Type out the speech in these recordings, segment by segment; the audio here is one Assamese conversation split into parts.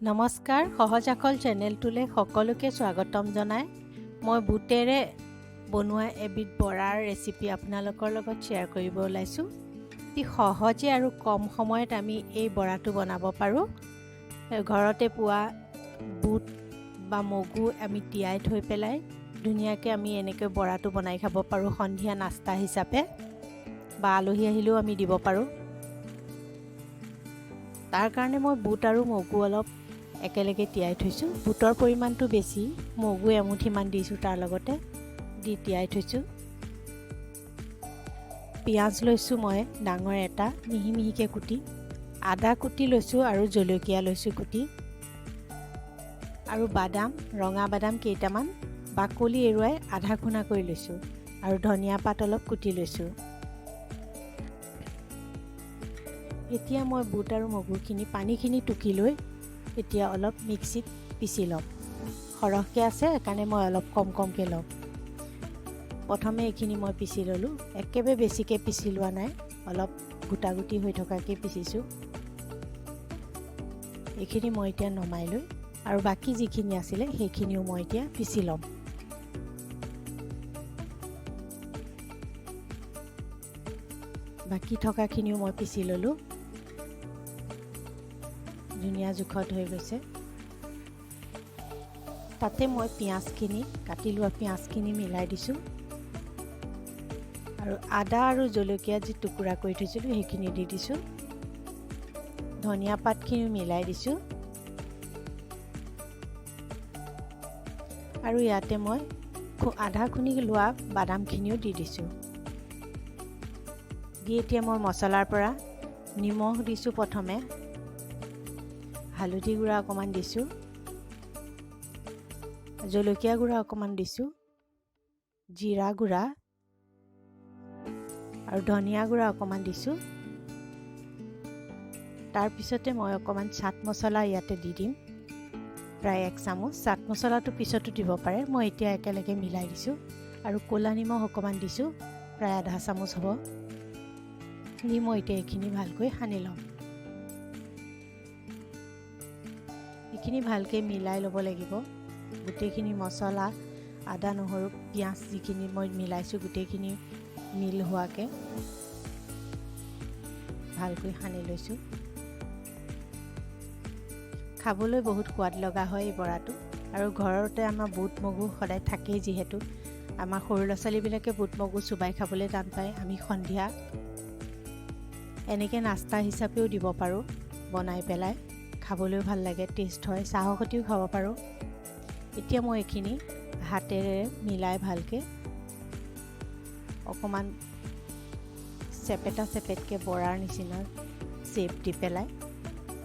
নমস্কাৰ সহজ আখল চেনেলটোলৈ সকলোকে স্বাগতম জনাই মই বুটেৰে বনোৱা এবিধ বৰাৰ ৰেচিপি আপোনালোকৰ লগত শ্বেয়াৰ কৰিব ওলাইছোঁ। অতি সহজে আৰু কম সময়ত আমি এই বৰাটো বনাব পাৰোঁ। ঘৰতে পোৱা বুট বা মগু আমি তিয়াই থৈ পেলাই ধুনীয়াকৈ আমি এনেকৈ বৰাটো বনাই খাব পাৰোঁ সন্ধিয়া নাস্তা হিচাপে বা আলহী আহিলেও আমি দিব পাৰোঁ। তাৰ কাৰণে মই বুট আৰু মগু অলপ একেলগে তিয়াই থৈছোঁ। বুটৰ পৰিমাণটো বেছি, মগু এমুঠিমান দিছোঁ, তাৰ লগতে দি তিয়াই থৈছোঁ। পিঁয়াজ লৈছোঁ মই ডাঙৰ এটা মিহি মিহিকৈ কুটি, আদা কুটি লৈছোঁ আৰু জলকীয়া লৈছোঁ কুটি, আৰু বাদাম ৰঙা বাদাম কেইটামান বাকলি এৰুৱাই আধা খুনা কৰি লৈছোঁ, আৰু ধনিয়া পাত অলপ কুটি লৈছোঁ। এতিয়া মই বুট আৰু মগুখিনি পানীখিনি টুকি লৈ এতিয়া অলপ মিক্সিত পিচি ল'ম। সৰহকৈ আছে সেইকাৰণে মই অলপ কমকৈ ল'ম। প্ৰথমে এইখিনি মই পিচি ল'লোঁ, একেবাৰে বেছিকৈ পিচি লোৱা নাই, অলপ গোটা গুটি হৈ থকাকৈ পিচিছোঁ। এইখিনি মই এতিয়া নমাই লৈ আৰু বাকী যিখিনি আছিলে সেইখিনিও মই এতিয়া পিচি ল'ম। বাকী থকাখিনিও মই পিচি ল'লোঁ। ধুনীয়া জোখত হৈ গৈছে। তাতে মই পিঁয়াজখিনি কাটি লোৱা পিঁয়াজখিনি মিলাই দিছোঁ, আৰু আদা আৰু জলকীয়া যি টুকুৰা কৰি থৈছিলোঁ সেইখিনি দি দিছোঁ। ধনিয়া পাতখিনিও মিলাই দিছোঁ, আৰু ইয়াতে মই আধা খুন্দি লোৱা বাদামখিনিও দি দিছোঁ। দি এতিয়া মই মছলাৰ পৰা নিমখ দিছোঁ, প্ৰথমে হালধি গুড়া অকণমান দিছোঁ, জলকীয়া গুড়া অকণমান দিছোঁ, জিৰা গুড়া আৰু ধনিয়া গুড়া অকণমান দিছোঁ। তাৰপিছতে মই অকণমান চাট মছলা ইয়াতে দি দিম, প্ৰায় 1 চামুচ। চাট মছলাটো পিছতো দিব পাৰে, মই এতিয়া একেলগে মিলাই দিছোঁ। আৰু ক'লা নিমখ অকণমান দিছোঁ, প্ৰায় আধা চামুচ হ'ব। দি মই এতিয়া এইখিনি ভালকৈ সানি ল'ম। এইখিনি ভালকৈ মিলাই ল'ব লাগিব। গোটেইখিনি মছলা, আদা নহৰু পিঁয়াজ যিখিনি মই মিলাইছোঁ গোটেইখিনি মিল হোৱাকৈ ভালকৈ সানি লৈছোঁ। খাবলৈ বহুত সোৱাদ লগা হয় এই বৰাটো, আৰু ঘৰতে আমাৰ বুট মগু সদায় থাকেই, যিহেতু আমাৰ সৰু ল'ৰা ছোৱালীবিলাকে বুট মগু চুবাই খাবলৈ টান পায়। আমি সন্ধিয়া এনেকৈ নাস্তা হিচাপেও দিব পাৰোঁ, বনাই পেলাই খাবলৈও ভাল লাগে, টেষ্ট হয়, চাহৰ সৈতেও খাব পাৰোঁ। এতিয়া মই এইখিনি হাতেৰে মিলাই ভালকৈ অকণমান চেপেটকৈ বৰাৰ নিচিনা শ্বেপ দি পেলাই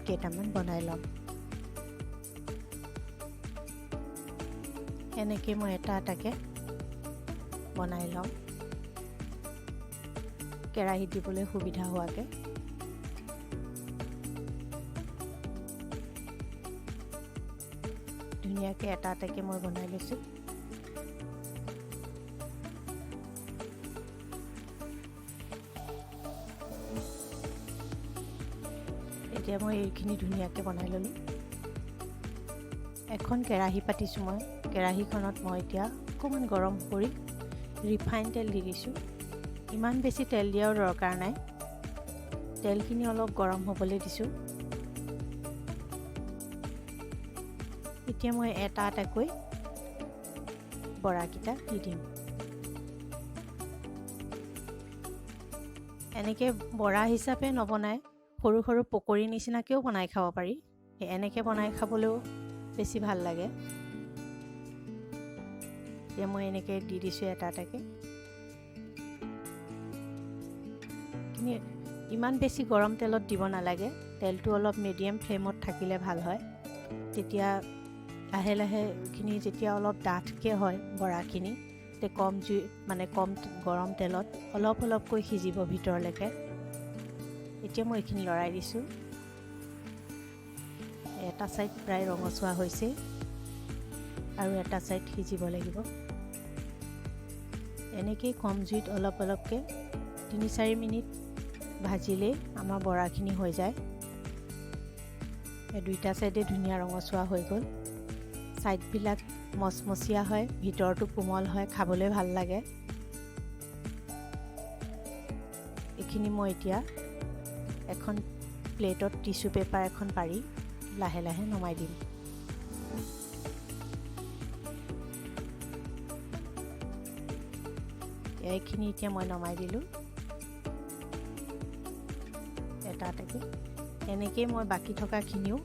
কেইটামান বনাই ল'ম। এনেকৈ মই এটা এটাকৈ বনাই ল'ম, কেৰাহীত দিবলৈ সুবিধা হোৱাকৈ। ধুনীয়াকৈ এটা এটাকৈ মই বনাই লৈছোঁ। এতিয়া মই এইখিনি ধুনীয়াকৈ বনাই ল'লোঁ। এখন কেৰাহী পাতিছোঁ মই, কেৰাহীখনত মই এতিয়া অকণমান গৰম কৰি ৰিফাইন তেল দি দিছোঁ। ইমান বেছি তেল দিয়াও দৰকাৰ নাই, তেলখিনি অলপ গৰম হ'বলৈ দিছোঁ। এতিয়া মই এটা এটাকৈ বৰাকেইটা দি দিম। এনেকৈ বৰা হিচাপে নবনাই সৰু সৰু পকৰি নিচিনাকৈও বনাই খাব পাৰি। এনেকৈ বনাই খাবলৈও বেছি ভাল লাগে। এতিয়া মই এনেকৈ দি দিছোঁ এটা এটাকৈ। কিন্তু ইমান বেছি গৰম তেলত দিব নালাগে, তেলটো অলপ মিডিয়াম ফ্লেমত থাকিলে ভাল হয়। তেতিয়া লাহে লাহে এইখিনি যেতিয়া অলপ ডাঠকৈ হয় বৰাখিনি, তেতিয়া কম গৰম তেলত অলপ অলপকৈ সিজিব ভিতৰলৈকে। এতিয়া মই এইখিনি লৰাই দিছোঁ। এটা ছাইড প্ৰায় ৰঙচুৱা হৈছে, আৰু এটা ছাইড সিজিব লাগিব। এনেকৈ কম জুইত অলপ অলপকৈ 3-4 মিনিট ভাজিলেই আমাৰ বৰাখিনি হৈ যায়। এই দুইটা সাইডে ধুনীয়া ৰঙচুৱা হৈ গ'ল। সাইডবিলাক মচমচীয়া হয়, ভিতৰটো কোমল হয়, খাবলৈ ভাল লাগে। এইখিনি মই এতিয়া এখন প্লেটত টিস্যু পেপাৰ এখন পাৰি লাহে লাহে নমাই দিম। এইখিনি এতিয়া মই নমাই দিলোঁ এটা এটাকৈ। এনেকৈ মই বাকী থকাখিনিও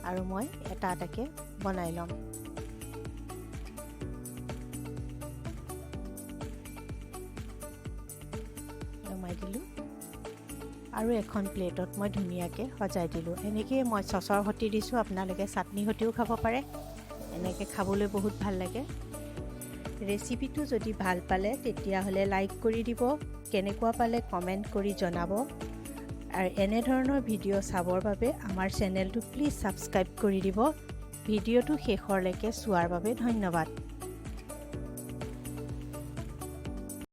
আৰু মই এটা এটাকৈ বনাই ল'ম। নমাই দিলোঁ আৰু এখন প্লেটত মই ধুনীয়াকৈ সজাই দিলোঁ। এনেকৈ মই চচৰ সৈতে দিছোঁ, আপোনালোকে চাটনি সৈতেও খাব পাৰে। এনেকৈ খাবলৈ বহুত ভাল লাগে। ৰেচিপিটো যদি ভাল পালে তেতিয়াহ'লে লাইক কৰি দিব, কেনেকুৱা পালে কমেণ্ট কৰি জনাব। আৰু এনেধৰণৰ ভিডিঅ' চাবৰ বাবে আমাৰ চেনেলটো প্লিজ ছাবস্ক্ৰাইব কৰি দিব। ভিডিঅ'টো শেষৰলৈকে চোৱাৰ বাবে ধন্যবাদ।